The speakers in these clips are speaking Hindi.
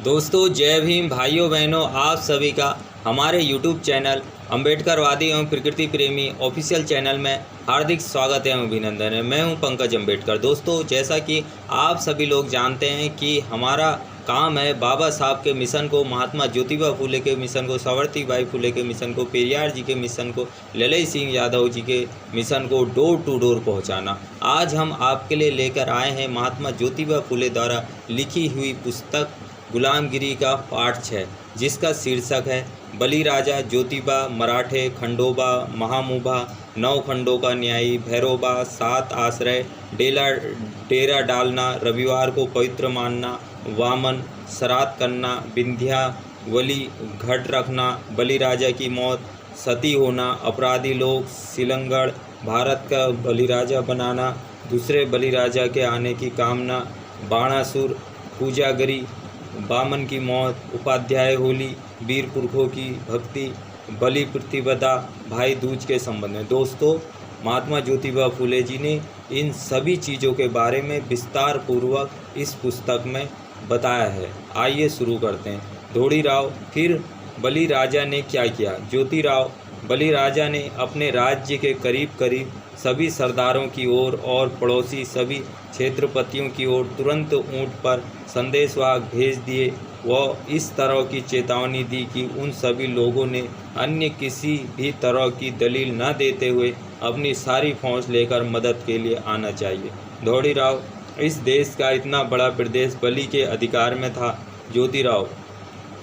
दोस्तों जय भीम भाइयों बहनों, आप सभी का हमारे YouTube चैनल अम्बेडकरवादी एवं प्रकृति प्रेमी ऑफिशियल चैनल में हार्दिक स्वागत एवं अभिनंदन है। मैं हूं पंकज अम्बेडकर। दोस्तों जैसा कि आप सभी लोग जानते हैं कि हमारा काम है बाबा साहब के मिशन को, महात्मा ज्योतिबा फुले के मिशन को, सावित्रीबाई फुले के मिशन को, पेरियार जी के मिशन को, ललई सिंह यादव जी के मिशन को डोर टू डोर पहुंचाना। आज हम आपके लिए लेकर आए हैं महात्मा ज्योतिबा फुले द्वारा लिखी हुई पुस्तक गुलामगिरी का पाठ 6, जिसका शीर्षक है बलिराजा ज्योतिबा मराठे खंडोबा महामुभा, 9 खंडों का न्यायी, भैरोबा, 7 आश्रय, डेरा डालना, रविवार को पवित्र मानना, वामन, श्राद्ध करना, विंध्यावली घट रखना, बलिराजा की मौत, सती होना, अपराधी लोग, सिलंगड़, भारत का बलिराजा बनाना, दूसरे बलिराजा के आने की कामना, बाणासुर, पूजागरी, बामन की मौत, उपाध्याय होली, वीर पुरखों की भक्ति, बलि प्रतिपदा, भाई दूज के संबंध में। दोस्तों महात्मा ज्योतिबा फुले जी ने इन सभी चीज़ों के बारे में विस्तार पूर्वक इस पुस्तक में बताया है। आइए शुरू करते हैं। धोड़ीराव फिर बलिराजा ने क्या किया। ज्योतिराव बलिराजा ने अपने राज्य के करीब करीब सभी सरदारों की ओर और पड़ोसी सभी क्षेत्रपतियों की ओर तुरंत ऊँट पर संदेशवाहक भेज दिए। वह इस तरह की चेतावनी दी कि उन सभी लोगों ने अन्य किसी भी तरह की दलील न देते हुए अपनी सारी फौज लेकर मदद के लिए आना चाहिए। धोड़ीराव इस देश का इतना बड़ा प्रदेश बलि के अधिकार में था। ज्योतिराव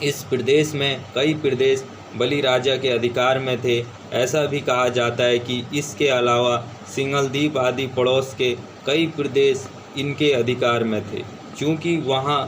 इस प्रदेश में कई प्रदेश बलिराजा के अधिकार में थे। ऐसा भी कहा जाता है कि इसके अलावा सिंघलद्वीप आदि पड़ोस के कई प्रदेश इनके अधिकार में थे। चूँकि वहाँ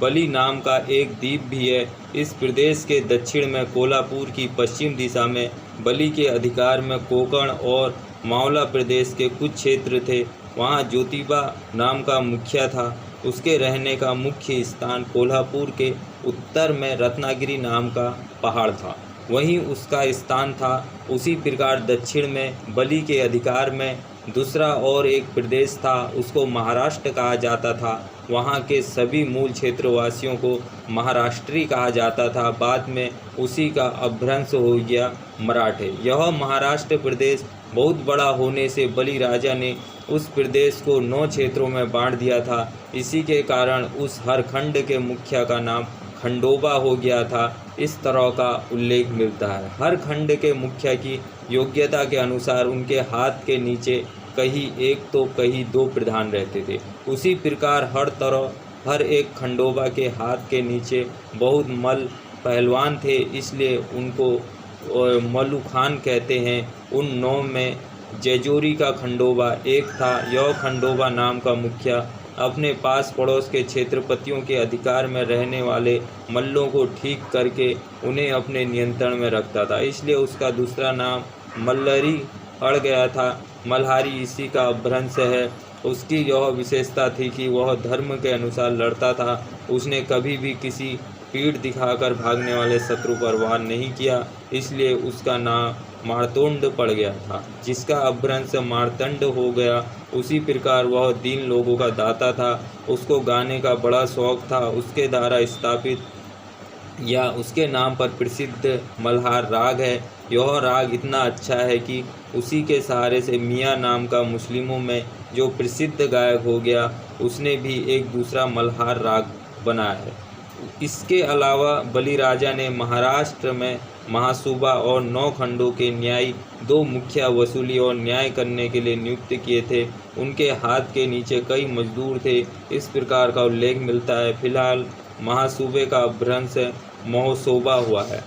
बलि नाम का एक द्वीप भी है, इस प्रदेश के दक्षिण में कोल्हापुर की पश्चिम दिशा में बलि के अधिकार में कोंकण और मावला प्रदेश के कुछ क्षेत्र थे। वहाँ ज्योतिबा नाम का मुखिया था। उसके रहने का मुख्य स्थान कोल्हापुर के उत्तर में रत्नागिरी नाम का पहाड़ था, वहीं उसका स्थान था। उसी प्रकार दक्षिण में बलि के अधिकार में दूसरा और एक प्रदेश था, उसको महाराष्ट्र कहा जाता था। वहाँ के सभी मूल क्षेत्रवासियों को महाराष्ट्री कहा जाता था। बाद में उसी का अपभ्रंश हो गया मराठे। यह महाराष्ट्र प्रदेश बहुत बड़ा होने से बलिराजा ने उस प्रदेश को 9 क्षेत्रों में बांट दिया था। इसी के कारण उस हर खंड के मुखिया का नाम खंडोबा हो गया था। इस तरह का उल्लेख मिलता है। हर खंड के मुखिया की योग्यता के अनुसार उनके हाथ के नीचे कहीं एक तो कहीं 2 प्रधान रहते थे। उसी प्रकार हर एक खंडोबा के हाथ के नीचे बहुत मल पहलवान थे, इसलिए उनको मल्लुखान कहते हैं। उन 9 में जैजोरी का खंडोबा एक था। यह खंडोबा नाम का मुखिया अपने पास पड़ोस के क्षेत्रपतियों के अधिकार में रहने वाले मल्लों को ठीक करके उन्हें अपने नियंत्रण में रखता था, इसलिए उसका दूसरा नाम मल्लरी पड़ गया था। मल्हारी इसी का अपभ्रंश है। उसकी यह विशेषता थी कि वह धर्म के अनुसार लड़ता था। उसने कभी भी किसी पीठ दिखाकर भागने वाले शत्रु पर वार नहीं किया, इसलिए उसका नाम मारतोंड पड़ गया था, जिसका अपभ्रंश मारतंड हो गया। उसी प्रकार वह दीन लोगों का दाता था। उसको गाने का बड़ा शौक था। उसके द्वारा स्थापित या उसके नाम पर प्रसिद्ध मल्हार राग है। यह राग इतना अच्छा है कि उसी के सहारे से मियाँ नाम का मुस्लिमों में जो प्रसिद्ध गायक हो गया, उसने भी एक दूसरा मल्हार राग बनाया है। इसके अलावा बलिराजा ने महाराष्ट्र में महासूबा और 9 खंडों के न्यायी 2 मुखिया वसूली और न्याय करने के लिए नियुक्त किए थे। उनके हाथ के नीचे कई मजदूर थे। इस प्रकार का उल्लेख मिलता है। फिलहाल महासूबे का अपभ्रंश महोसोबा हुआ है।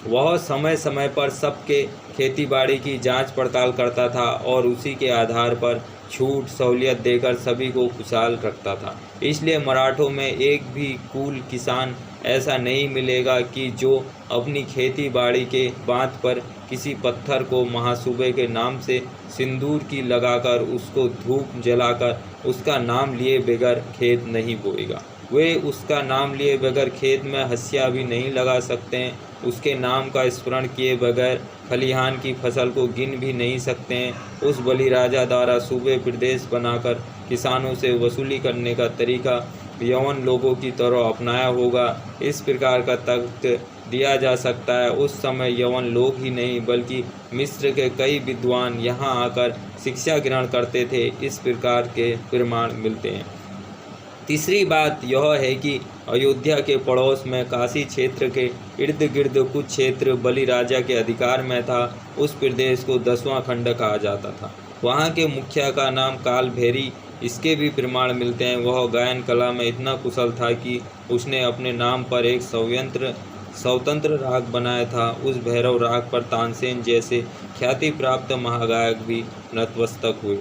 वह समय समय पर सबके खेतीबाड़ी की जांच पड़ताल करता था और उसी के आधार पर छूट सहूलियत देकर सभी को खुशहाल रखता था। इसलिए मराठों में एक भी कुल किसान ऐसा नहीं मिलेगा कि जो अपनी खेती बाड़ी के बांध पर किसी पत्थर को महासूबे के नाम से सिंदूर की लगाकर उसको धूप जलाकर उसका नाम लिए बगैर खेत नहीं बोएगा। वे उसका नाम लिए बगैर खेत में हंसिया भी नहीं लगा सकते हैं। उसके नाम का स्मरण किए बगैर खलिहान की फसल को गिन भी नहीं सकते हैं। उस बलिराजा द्वारा सूबे प्रदेश बनाकर किसानों से वसूली करने का तरीका यवन लोगों की तरह अपनाया होगा। इस प्रकार का तर्क दिया जा सकता है उस समय यवन लोग ही नहीं बल्कि मिस्र के कई विद्वान यहाँ आकर शिक्षा ग्रहण करते थे। इस प्रकार के प्रमाण मिलते हैं। तीसरी बात यह है कि अयोध्या के पड़ोस में काशी क्षेत्र के इर्द गिर्द कुछ क्षेत्र बलि राजा के अधिकार में था। उस प्रदेश को 10वां खंड कहा जाता था। वहाँ के मुखिया का नाम काल भैरी। इसके भी प्रमाण मिलते हैं। वह गायन कला में इतना कुशल था कि उसने अपने नाम पर एक स्वतंत्र राग बनाया था। उस भैरव राग पर तानसेन जैसे ख्याति प्राप्त महागायक भी नतमस्तक हुए।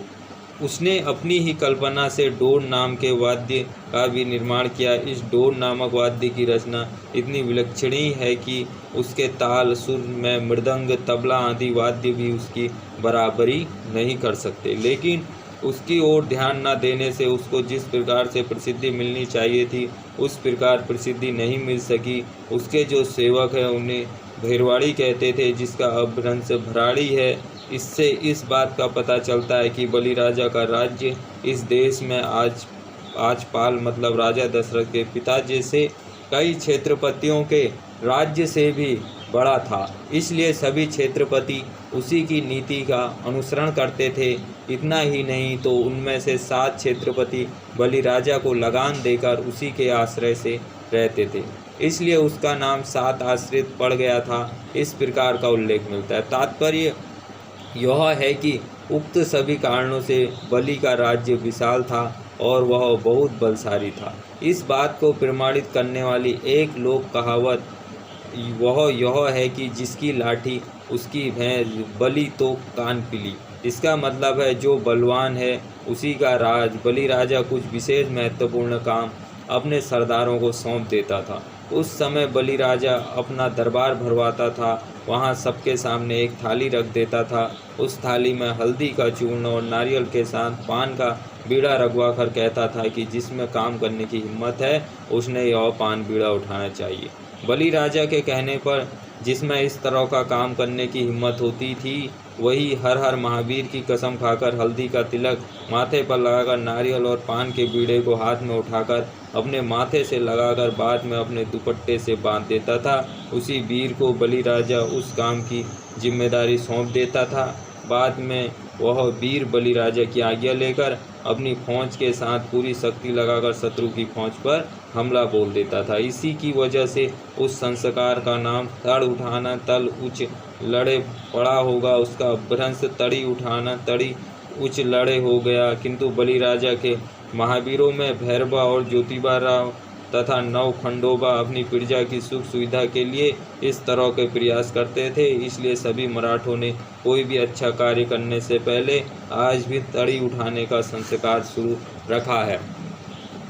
उसने अपनी ही कल्पना से डोर नाम के वाद्य का भी निर्माण किया। इस डोर नामक वाद्य की रचना इतनी विलक्षणी है कि उसके ताल, सुर में मृदंग, तबला आदि वाद्य भी उसकी बराबरी नहीं कर सकते। लेकिन उसकी ओर ध्यान न देने से उसको जिस प्रकार से प्रसिद्धि मिलनी चाहिए थी उस प्रकार प्रसिद्धि नहीं मिल सकी। उसके जो सेवक हैं उन्हें भैरवाड़ी कहते थे, जिसका अपभ्रंश भराड़ी है। इससे इस बात का पता चलता है कि बलि राजा का राज्य इस देश में आजपाल मतलब राजा दशरथ के पिता जैसे कई क्षेत्रपतियों के राज्य से भी बड़ा था। इसलिए सभी क्षेत्रपति उसी की नीति का अनुसरण करते थे। इतना ही नहीं तो उनमें से 7 क्षेत्रपति बलि राजा को लगान देकर उसी के आश्रय से रहते थे। इसलिए उसका नाम 7 आश्रित पड़ गया था। इस प्रकार का उल्लेख मिलता है। तात्पर्य यह है कि उक्त सभी कारणों से बलि का राज्य विशाल था और वह बहुत बलशाली था। इस बात को प्रमाणित करने वाली एक लोक कहावत वह यह है कि जिसकी लाठी उसकी भैंस, बलि तो कान पिली। इसका मतलब है जो बलवान है उसी का राज। बलि राजा कुछ विशेष महत्वपूर्ण काम अपने सरदारों को सौंप देता था। उस समय बलि राजा अपना दरबार भरवाता था। वहाँ सबके सामने एक थाली रख देता था। उस थाली में हल्दी का चूर्ण और नारियल के साथ पान का बीड़ा रखवा कर कहता था कि जिसमें काम करने की हिम्मत है उसने यह पान बीड़ा उठाना चाहिए। बलि राजा के कहने पर जिसमें इस तरह का काम करने की हिम्मत होती थी वही हर हर महावीर की कसम खाकर हल्दी का तिलक माथे पर लगाकर नारियल और पान के बीड़े को हाथ में उठाकर अपने माथे से लगाकर बाद में अपने दुपट्टे से बांध देता था। उसी वीर को बलि राजा उस काम की जिम्मेदारी सौंप देता था। बाद में वह वीर बलि राजा की आज्ञा लेकर अपनी फौज के साथ पूरी शक्ति लगाकर शत्रु की फौज पर हमला बोल देता था। इसी की वजह से उस संस्कार का नाम तड़ उठाना तल उच्च लड़े पड़ा होगा। उसका भ्रंश तड़ी उठाना तड़ी उच्च लड़े हो गया। किंतु बलि राजा के महावीरों में भैरवा और ज्योतिबा राव तथा नव खंडोबा अपनी प्रजा की सुख सुविधा के लिए इस तरह के प्रयास करते थे। इसलिए सभी मराठों ने कोई भी अच्छा कार्य करने से पहले आज भी तड़ी उठाने का संस्कार शुरू रखा है।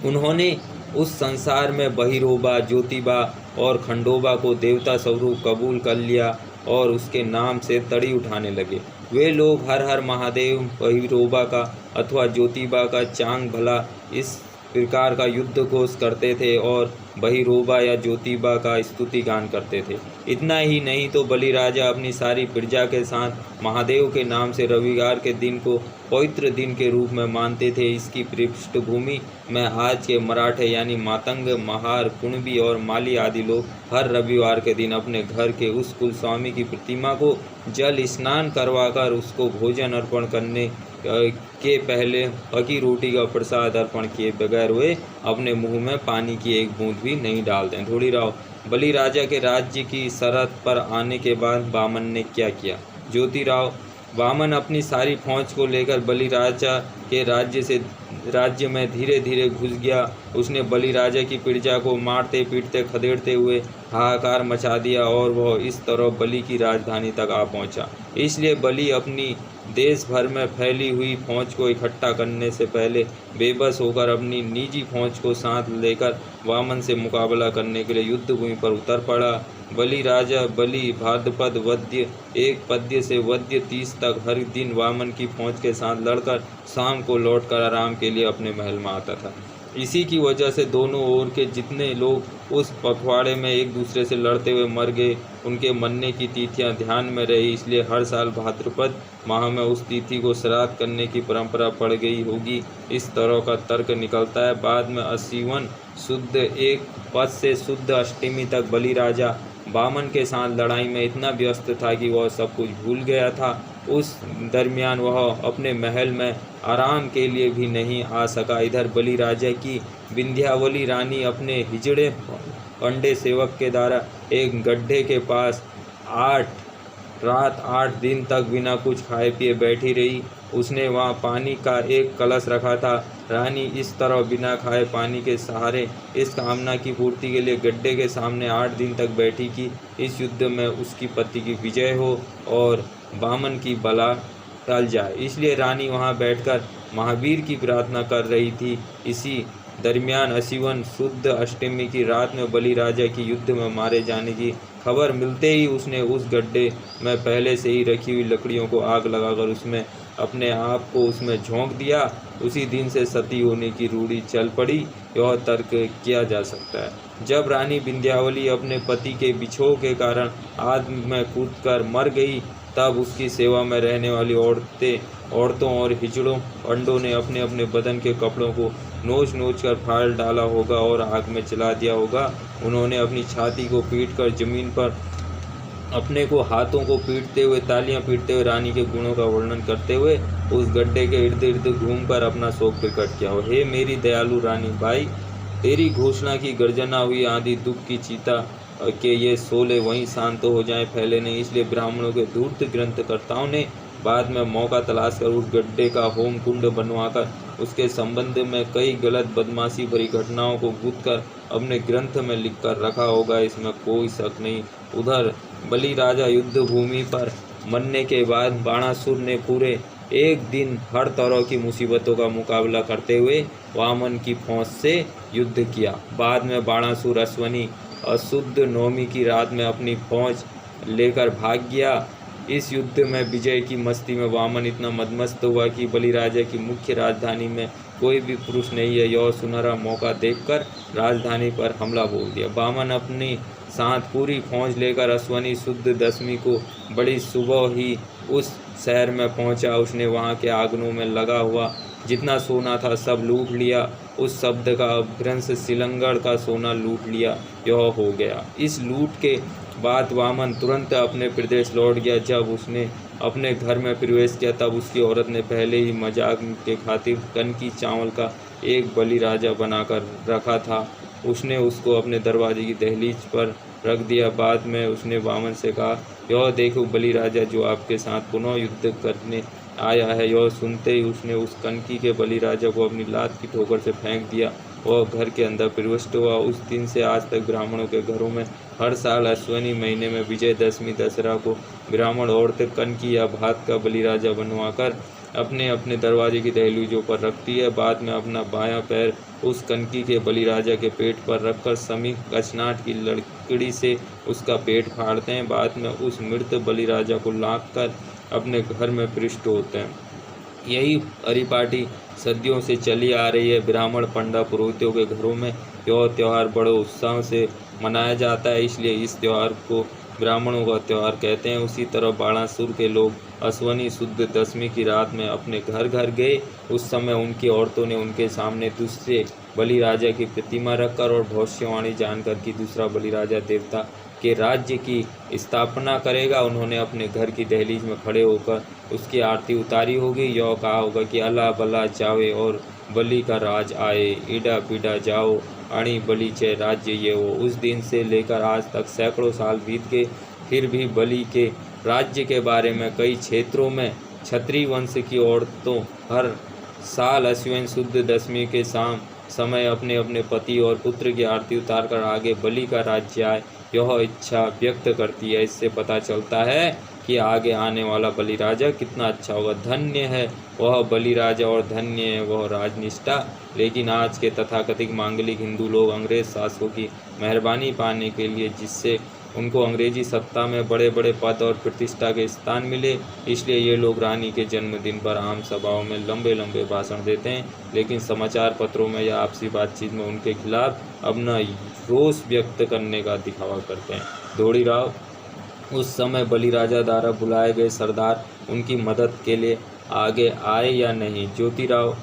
उन्होंने उस संसार में बहिरोबा, ज्योतिबा और खंडोबा को देवता स्वरूप कबूल कर लिया और उसके नाम से तड़ी उठाने लगे। वे लोग हर हर महादेव, बहिरोबा का अथवा ज्योतिबा का चांग भला इस प्रकार का युद्ध घोष करते थे और बहिरोबा या ज्योतिबा का स्तुति गान करते थे। इतना ही नहीं तो बलि राजा अपनी सारी प्रजा के साथ महादेव के नाम से रविवार के दिन को पवित्र दिन के रूप में मानते थे। इसकी पृष्ठभूमि में आज के मराठे यानी मातंग, महार, कुणबी और माली आदि लोग हर रविवार के दिन अपने घर के उस कुलस्वामी की प्रतिमा को जल स्नान करवाकर उसको भोजन अर्पण करने के पहले पकी रोटी का प्रसाद अर्पण किए बगैर वे अपने मुंह में पानी की एक बूंद भी नहीं डालते। थोड़ी राव बलि राजा के राज्य की सरहद पर आने के बाद वामन ने क्या किया? ज्योतिराव वामन अपनी सारी फौज को लेकर बलि राजा के राज्य में धीरे धीरे घुस गया। उसने बलि राजा की प्रजा को मारते पीटते खदेड़ते हुए हाहाकार मचा दिया और वह इस तरह बलि की राजधानी तक आ पहुंचा। इसलिए बलि अपनी देश भर में फैली हुई फौज को इकट्ठा करने से पहले बेबस होकर अपनी निजी फौज को साथ लेकर वामन से मुकाबला करने के लिए युद्ध भूमि पर उतर पड़ा। बलि राजा बलि भाद्रपद वद्य 1 पद्य से वद्य 30 तक हर दिन वामन की फौज के साथ लड़कर शाम को लौटकर आराम के लिए अपने महल में आता था। इसी की वजह से दोनों ओर के जितने लोग उस पखवाड़े में एक दूसरे से लड़ते हुए मर गए, उनके मरने की तिथियां ध्यान में रही। इसलिए हर साल भाद्रपद माह में उस तिथि को श्राद्ध करने की परंपरा पड़ गई होगी। इस तरह का तर्क निकलता है। बाद में अश्विन शुद्ध एक पद से शुद्ध अष्टमी तक बलिराजा वामन के साथ लड़ाई में इतना व्यस्त था कि वह सब कुछ भूल गया था। उस दरमियान वह अपने महल में आराम के लिए भी नहीं आ सका। इधर बलिराजा की विंध्यावली रानी अपने हिजड़े पंडे सेवक के द्वारा एक गड्ढे के पास 8 दिन तक बिना कुछ खाए पिए बैठी रही। उसने वहाँ पानी का एक कलश रखा था। रानी इस तरह बिना खाए पानी के सहारे इस कामना की पूर्ति के लिए गड्ढे के सामने 8 दिन तक बैठी कि इस युद्ध में उसकी पति की विजय हो और वामन की बला टल जाए। इसलिए रानी वहाँ बैठकर महावीर की प्रार्थना कर रही थी। इसी दरमियान अश्विन शुद्ध अष्टमी की रात में बलिराजा की युद्ध में मारे जाने की खबर मिलते ही उसने उस गड्ढे में पहले से ही रखी हुई लकड़ियों को आग लगाकर उसमें अपने आप को उसमें झोंक दिया। उसी दिन से सती होने की रूढ़ी चल पड़ी। यह तर्क किया जा सकता है। जब रानी विंध्यावली अपने पति के बिछोह के कारण आग में कूदकर मर गई, तब उसकी सेवा में रहने वाली औरतों और हिजड़ों पंडों ने अपने अपने बदन के कपड़ों को नोच कर फाड़ डाला होगा और आग में जला दिया होगा। उन्होंने अपनी छाती को पीटकर जमीन पर अपने को हाथों को पीटते हुए, तालियां पीटते हुए, रानी के गुणों का वर्णन करते हुए उस गड्ढे के इर्द गिर्द घूमकर अपना शोक प्रकट किया हो। हे मेरी दयालु रानी बाई, तेरी घोषणा की गर्जना हुई आंधी दुख की चीता के ये शोले वहीं शांत हो जाएं, फैले नहीं। इसलिए ब्राह्मणों के धूर्त ग्रंथकर्ताओं ने बाद में मौका तलाश कर उस गड्ढे का होम कुंड बनवाकर उसके संबंध में कई गलत बदमाशी भरी घटनाओं को गूंथकर अपने ग्रंथ में लिखकर रखा होगा, इसमें कोई शक नहीं। उधर बलिराजा युद्ध भूमि पर मरने के बाद बाणासुर ने पूरे एक दिन हर तरह की मुसीबतों का मुकाबला करते हुए वामन की फौज से युद्ध किया। बाद में बाणासुर अश्वनी अशुद्ध नवमी की रात में अपनी फौज लेकर भाग गया। इस युद्ध में विजय की मस्ती में वामन इतना मदमस्त हुआ कि बलिराजा की मुख्य राजधानी में कोई भी पुरुष नहीं है। यह सुनहरा मौका देखकर राजधानी पर हमला बोल दिया। वामन अपनी साथ पूरी फौज लेकर अश्वनी शुद्ध दशमी को बड़ी सुबह ही उस शहर में पहुंचा। उसने वहां के आंगनों में लगा हुआ जितना सोना था सब लूट लिया। उस शब्द का अपभ्रंश सिलंगड़ का सोना लूट लिया यह हो गया। इस लूट के बाद वामन तुरंत अपने प्रदेश लौट गया। जब उसने अपने घर में प्रवेश किया तब उसकी औरत ने पहले ही मजाक के खातिर कनकी चावल का एक बलिराजा बनाकर रखा था। उसने उसको अपने दरवाजे की दहलीज पर रख दिया। बाद में उसने वामन से कहा, यह देखो बलिराजा जो आपके साथ पुनः युद्ध करने आया है। यह सुनते ही उसने उस कनकी के बलिराजा को अपनी लात की ठोकर से फेंक दिया। वह घर के अंदर प्रविष्ट हुआ। उस दिन से आज तक ब्राह्मणों के घरों में हर साल अश्वनी महीने में विजयदशमी दशहरा को ब्राह्मण औरतें कनकी या भात का बलिराजा बनवाकर अपने अपने दरवाजे की दहलीजों पर रखती है। बाद में अपना बायां पैर उस कनकी के बलिराजा के पेट पर रखकर समीप कचनाट की लकड़ी से उसका पेट फाड़ते हैं। बाद में उस मृत बलिराजा को लाद कर अपने घर में प्रविष्ट होते हैं। यही परिपाटी सदियों से चली आ रही है। ब्राह्मण पंडा पुरोहितों के घरों में यह त्यौहार बड़े उत्साह से मनाया जाता है, इसलिए इस त्यौहार को ब्राह्मणों का त्यौहार कहते हैं। उसी तरह बाणासुर के लोग अश्वनी शुद्ध दशमी की रात में अपने घर घर गए। उस समय उनकी औरतों ने उनके सामने दूसरे बलिराजा की प्रतिमा रखकर और भविष्यवाणी जानकर कि दूसरा बलिराजा देवता के राज्य की स्थापना करेगा, उन्होंने अपने घर की दहलीज में खड़े होकर उसकी आरती उतारी होगी। यह कहा होगा कि अल्लाह बला जावे और बलि का राज आए, ईडा पीडा जाओ अणी बलि चे राज्य ये हो। उस दिन से लेकर आज तक सैकड़ों साल बीत गए, फिर भी बलि के राज्य के बारे में कई क्षेत्रों में क्षत्रिय वंश की औरतों हर साल अश्विन शुद्ध दशमी के समय अपने अपने पति और पुत्र की आरती उतारकर आगे बलि का राज्य आए यह इच्छा व्यक्त करती है। इससे पता चलता है कि आगे आने वाला बलिराजा कितना अच्छा होगा। धन्य है वह बलिराजा और धन्य है वह राजनिष्ठा। लेकिन आज के तथाकथित मांगलिक हिंदू लोग अंग्रेज शासकों की मेहरबानी पाने के लिए जिससे उनको अंग्रेजी सत्ता में बड़े बड़े पद और प्रतिष्ठा के स्थान मिले, इसलिए ये लोग रानी के जन्मदिन पर आम सभाओं में लंबे लंबे भाषण देते हैं, लेकिन समाचार पत्रों में या आपसी बातचीत में उनके खिलाफ अपना रोष व्यक्त करने का दिखावा करते हैं। धोड़ीराव उस समय बलिराजा द्वारा बुलाए गए सरदार उनकी मदद के लिए आगे आए या नहीं। ज्योतिराव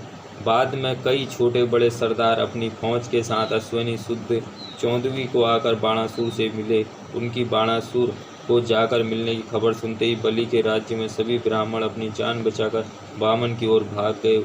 बाद में कई छोटे बड़े सरदार अपनी फौज के साथ अश्विनी शुद्ध 14वीं को आकर बाणासुर से मिले। उनकी बाणासुर को जाकर मिलने की खबर सुनते ही बलि के राज्य में सभी ब्राह्मण अपनी जान बचाकर बामन की ओर भाग गए।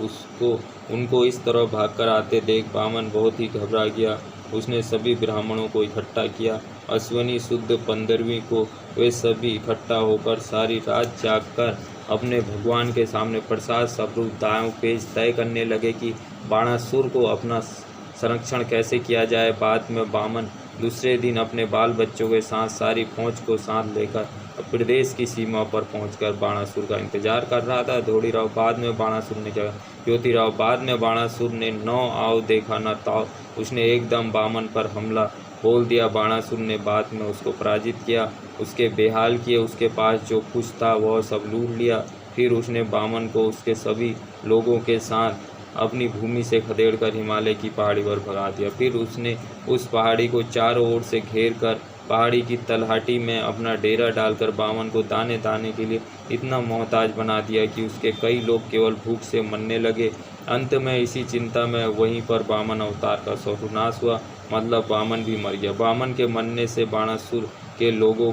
उनको इस तरह भागकर आते देख बामन बहुत ही घबरा गया। उसने सभी ब्राह्मणों को इकट्ठा किया। अश्विनी शुद्ध 15वीं को वे सभी इकट्ठा होकर सारी रात जागकर अपने भगवान के सामने प्रसाद स्वरूप दायों पेज तय करने लगे कि बाणासुर को अपना संरक्षण कैसे किया जाए। बाद में बामन दूसरे दिन अपने बाल बच्चों के साथ सारी फौज को साथ लेकर प्रदेश की सीमा पर पहुंचकर बाणासुर का इंतजार कर रहा था। धोड़ीराव बाद में बाणासुर ने क्या ज्योतिराव बाद में बाणासुर ने 9 आओ देखा न ताओ, उसने एकदम बामन पर हमला बोल दिया। बाणासुर ने बाद में उसको पराजित किया, उसके बेहाल किए, उसके पास जो कुछ था वह सब लूट लिया। फिर उसने बामन को उसके सभी लोगों के साथ अपनी भूमि से खदेड़कर हिमालय की पहाड़ी पर भगा दिया। फिर उसने उस पहाड़ी को चारों ओर से घेर कर पहाड़ी की तलहटी में अपना डेरा डालकर बामन को दाने दाने के लिए इतना मोहताज बना दिया कि उसके कई लोग केवल भूख से मरने लगे। अंत में इसी चिंता में वहीं पर बामन अवतार का सर्वनाश हुआ, मतलब बामन भी मर गया। बामन के मरने से बाणासुर के लोगों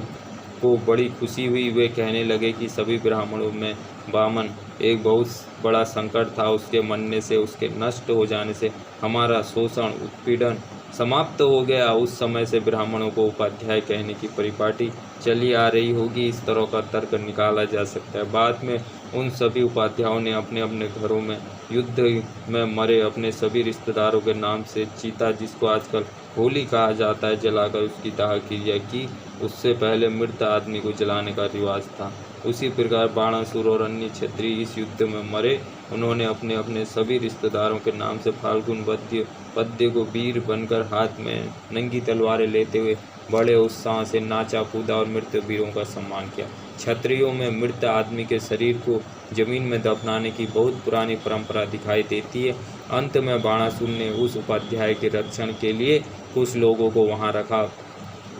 को बड़ी खुशी हुई। वे कहने लगे कि सभी ब्राह्मणों में बामन एक बहुत बड़ा संकट था, उसके मरने से, उसके नष्ट हो जाने से हमारा शोषण उत्पीड़न समाप्त हो गया। उस समय से ब्राह्मणों को उपाध्याय कहने की परिपाटी चली आ रही होगी। इस तरह का तर्क निकाला जा सकता है। बाद में उन सभी उपाध्यायों ने अपने अपने घरों में युद्ध में मरे अपने सभी रिश्तेदारों के नाम से चीता, जिसको आजकल होली कहा जाता है, जलाकर उसकी दाह क्रिया की। उससे पहले मृत आदमी को जलाने का रिवाज था। उसी प्रकार बाणासुर और अन्य क्षत्रिय इस युद्ध में मरे। उन्होंने अपने अपने सभी रिश्तेदारों के नाम से फाल्गुन पद्य को वीर बनकर हाथ में नंगी तलवारें लेते हुए बड़े उत्साह से नाचा कूदा और मृत वीरों का सम्मान किया। क्षत्रियों में मृत आदमी के शरीर को जमीन में दफनाने की बहुत पुरानी परंपरा दिखाई देती है। अंत में बाणासुर ने उस उपाध्याय के रक्षण के लिए कुछ लोगों को वहां रखा,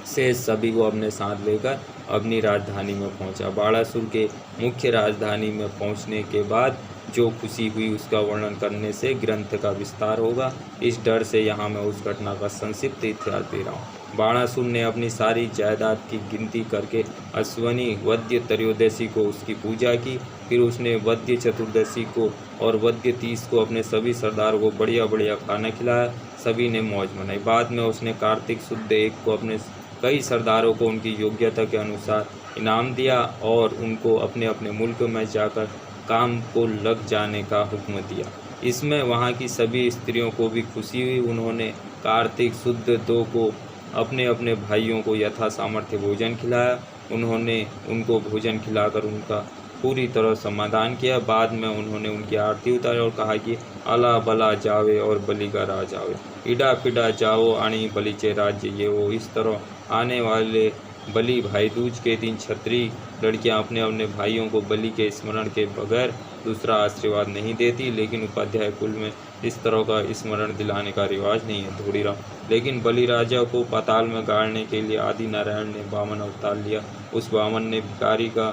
से सभी को अपने साथ लेकर अपनी राजधानी में पहुंचा। बाणासुर के मुख्य राजधानी में पहुंचने के बाद जो खुशी हुई उसका वर्णन करने से ग्रंथ का विस्तार होगा। इस डर से यहाँ मैं उस घटना का संक्षिप्त इतिहास दे रहा हूँ। बाणासुर ने अपनी सारी जायदाद की गिनती करके अश्वनी वद्य त्रयोदशी को उसकी पूजा की। फिर उसने वद्य चतुर्दशी को और वद्य 30 को अपने सभी सरदारों को बढ़िया बढ़िया खाना खिलाया। सभी ने मौज मनाई। बाद में उसने कार्तिक शुद्ध 1 को अपने कई सरदारों को उनकी योग्यता के अनुसार इनाम दिया और उनको अपने अपने मुल्क में जाकर काम को लग जाने का हुक्म दिया। इसमें वहाँ की सभी स्त्रियों को भी खुशी हुई। उन्होंने कार्तिक शुद्ध 2 को अपने अपने भाइयों को यथा सामर्थ्य भोजन खिलाया। उन्होंने उनको भोजन खिलाकर उनका पूरी तरह समाधान किया। बाद में उन्होंने उनकी आरती उतारी और कहा कि अला बला जावे और बलि का राज आवे, इडा पिडा जाओ आणी बलिचे राज्य ये वो। इस तरह आने वाले बलि भाई दूज के दिन क्षत्रिय लड़कियां अपने अपने भाइयों को बलि के स्मरण के बगैर दूसरा आशीर्वाद नहीं देती, लेकिन उपाध्याय कुल में इस तरह का स्मरण दिलाने का रिवाज नहीं है। धोड़ीराव लेकिन बलि राजा को पाताल में गाड़ने के लिए आदि नारायण ने वामन अवतार लिया। उस वामन ने भिखारी का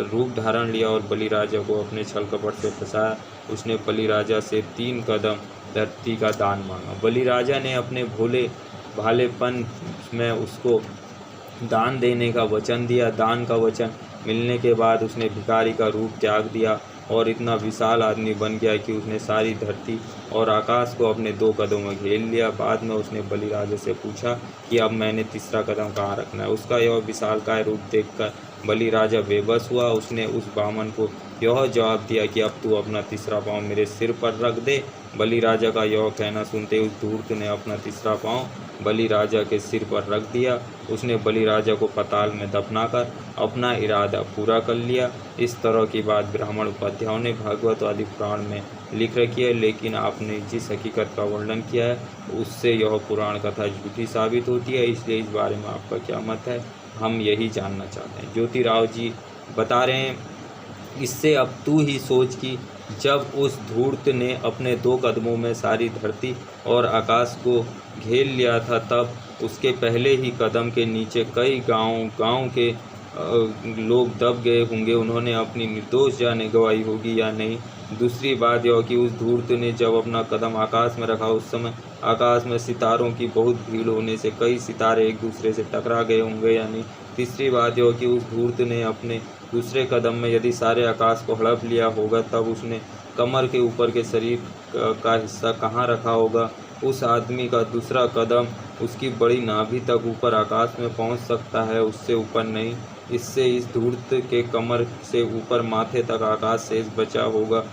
रूप धारण लिया और बलि राजा को अपने छल कपट से फंसाया। उसने बलि राजा से 3 कदम धरती का दान मांगा। बलि राजा ने अपने भोले भालेपन में उसको दान देने का वचन दिया। दान का वचन मिलने के बाद उसने भिखारी का रूप त्याग दिया और इतना विशाल आदमी बन गया कि उसने सारी धरती और आकाश को अपने 2 कदमों में घेर लिया। बाद में उसने बलि राजा से पूछा कि अब मैंने तीसरा कदम कहाँ रखना है। उसका यह विशालकाय रूप देखकर बलि राजा बेबस हुआ। उसने उस बामन को यह जवाब दिया कि अब तू अपना तीसरा पाँव मेरे सिर पर रख दे। बलि राजा का यह कहना सुनते उस धूर्त ने अपना तीसरा पाँव बलि राजा के सिर पर रख दिया। उसने बलि राजा को पाताल में दफनाकर अपना इरादा पूरा कर लिया। इस तरह की बात ब्राह्मण उपाध्यायों ने भागवत आदि पुराण में लिख रखी है, लेकिन आपने जिस हकीकत का वर्णन किया है उससे यह पुराण कथा झूठी साबित होती है। इसलिए इस बारे में आपका क्या मत है, हम यही जानना चाहते हैं। ज्योतिराव जी बता रहे हैं, इससे अब तू ही सोच कि जब उस धूर्त ने अपने 2 कदमों में सारी धरती और आकाश को घेर लिया था, तब उसके पहले ही कदम के नीचे कई गांव के लोग दब गए होंगे। उन्होंने अपनी निर्दोष जानें गंवाई होगी या नहीं। दूसरी बात यह कि उस धूर्त ने जब अपना कदम आकाश में रखा, उस समय आकाश में सितारों की बहुत भीड़ होने से कई सितारे एक दूसरे से टकरा गए होंगे या नहीं। तीसरी बात यह कि उस धूर्त ने अपने दूसरे कदम में यदि सारे आकाश को हड़प लिया होगा, तब उसने कमर के ऊपर के शरीर का हिस्सा कहाँ रखा होगा। उस आदमी का दूसरा कदम उसकी बड़ी नाभि तक ऊपर आकाश में पहुंच सकता है, उससे ऊपर नहीं। इससे इस धूर्त के कमर से ऊपर माथे तक आकाश शेष बचा होगा।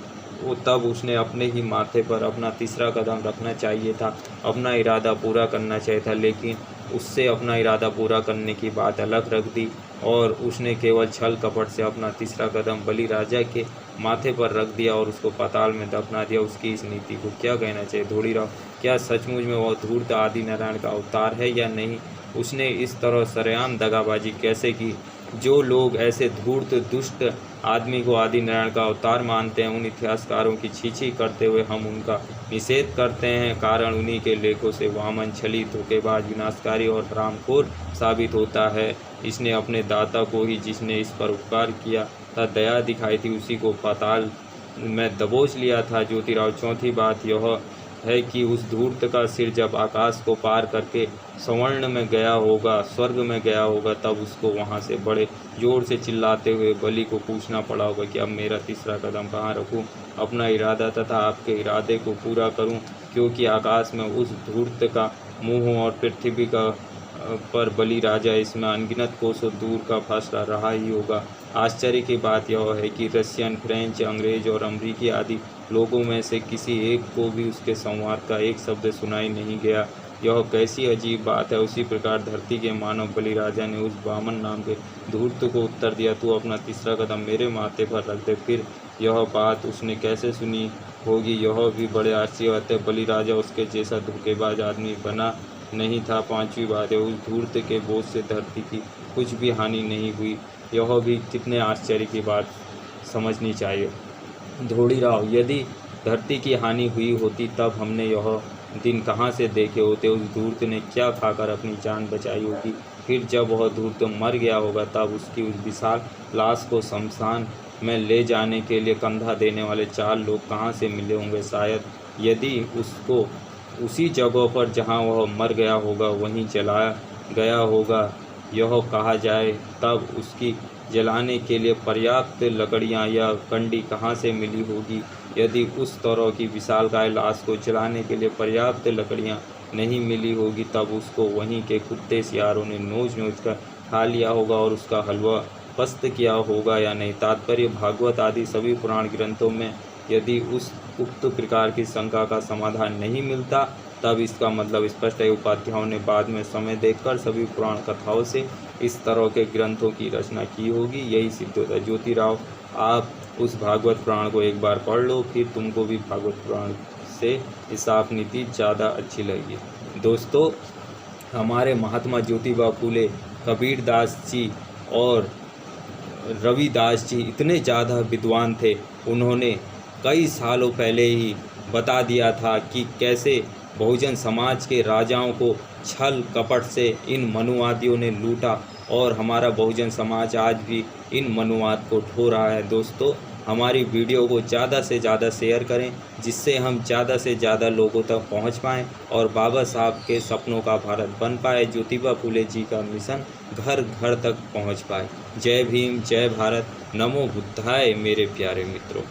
वो तब उसने अपने ही माथे पर अपना तीसरा कदम रखना चाहिए था, अपना इरादा पूरा करना चाहिए था, लेकिन उससे अपना इरादा पूरा करने की बात अलग रख दी और उसने केवल छल कपट से अपना तीसरा कदम बलि राजा के माथे पर रख दिया और उसको पाताल में दफना दिया। उसकी इस नीति को क्या कहना चाहिए? धोड़ीराव, क्या सचमुच में वह धूर्त आदि नारायण का अवतार है या नहीं? उसने इस तरह सरेआम दगाबाजी कैसे की? जो लोग ऐसे धूर्त दुष्ट आदमी को आदि नारायण का अवतार मानते हैं, उन इतिहासकारों की छीछी करते हुए हम उनका निषेध करते हैं। कारण उन्हीं के लेखों से वामन छली, धोखेबाज, विनाशकारी और हरामखोर साबित होता है। इसने अपने दाता को ही, जिसने इस पर उपकार किया था, दया दिखाई थी, उसी को पाताल में दबोच लिया था। ज्योतिराव, चौथी बात यह है कि उस धूर्त का सिर जब आकाश को पार करके स्वर्ण में गया होगा, स्वर्ग में गया होगा, तब उसको वहाँ से बड़े जोर से चिल्लाते हुए बलि को पूछना पड़ा होगा कि अब मेरा तीसरा कदम कहाँ रखूँ, अपना इरादा तथा आपके इरादे को पूरा करूँ, क्योंकि आकाश में उस धूर्त का मुँह और पृथ्वी का पर बलि राजा, इसमें अनगिनत कोसों दूर का फासला रहा ही होगा। आश्चर्य की बात यह है कि रशियन, फ्रेंच, अंग्रेज और अमरीकी आदि लोगों में से किसी एक को भी उसके संवाद का एक शब्द सुनाई नहीं गया। यह कैसी अजीब बात है। उसी प्रकार धरती के मानव बलि राजा ने उस वामन नाम के धूर्त को उत्तर दिया, तू अपना तीसरा कदम मेरे माथे पर रख दे। फिर यह बात उसने कैसे सुनी होगी, यह भी बड़े आश्चर्य होते। बलि राजा उसके जैसा धोखेबाज आदमी बना नहीं था। पांचवी बात है, उस धूर्त के बोझ से धरती की कुछ भी हानि नहीं हुई। यह भी कितने आश्चर्य की बात समझनी चाहिए। धोड़ीराव, यदि धरती की हानि हुई होती तब हमने यह दिन कहाँ से देखे होते? उस धूर्त ने क्या खाकर अपनी जान बचाई होगी? फिर जब वह धूर्त मर गया होगा, तब उसकी उस विशाल लाश को शमशान में ले जाने के लिए कंधा देने वाले 4 लोग कहाँ से मिले होंगे? शायद यदि उसको उसी जगह पर जहाँ वह मर गया होगा वहीं जलाया गया होगा, यह कहा जाए, तब उसकी जलाने के लिए पर्याप्त लकड़ियाँ या कंडी कहाँ से मिली होगी? यदि उस तरह की विशालकाय लाश को जलाने के लिए पर्याप्त लकड़ियाँ नहीं मिली होगी, तब उसको वहीं के कुत्ते सियारों ने नोच कर खा लिया होगा और उसका हलवा पस्त किया होगा या नहीं? तात्पर्य, भागवत आदि सभी पुराण ग्रंथों में यदि उस उक्त प्रकार की शंका का समाधान नहीं मिलता, तब इसका मतलब स्पष्ट है। उपाध्यायों ने बाद में समय देखकर सभी पुराण कथाओं से इस तरह के ग्रंथों की रचना की होगी, यही सिद्ध होता है। ज्योतिराव, आप उस भागवत पुराण को एक बार पढ़ लो, फिर तुमको भी भागवत पुराण से हिसाब नीति ज़्यादा अच्छी लगेगी। दोस्तों, हमारे महात्मा ज्योतिबा फूले, कबीरदास जी और रविदास जी इतने ज़्यादा विद्वान थे, उन्होंने कई सालों पहले ही बता दिया था कि कैसे बहुजन समाज के राजाओं को छल कपट से इन मनुवादियों ने लूटा और हमारा बहुजन समाज आज भी इन मनुवाद को ढो रहा है। दोस्तों, हमारी वीडियो को ज़्यादा से ज़्यादा शेयर करें, जिससे हम ज़्यादा से ज़्यादा लोगों तक पहुंच पाएँ और बाबा साहब के सपनों का भारत बन पाए, ज्योतिबा फूले जी का मिशन घर घर तक पहुंच पाए। जय भीम, जय भारत, नमो बुद्धाय मेरे प्यारे मित्रों।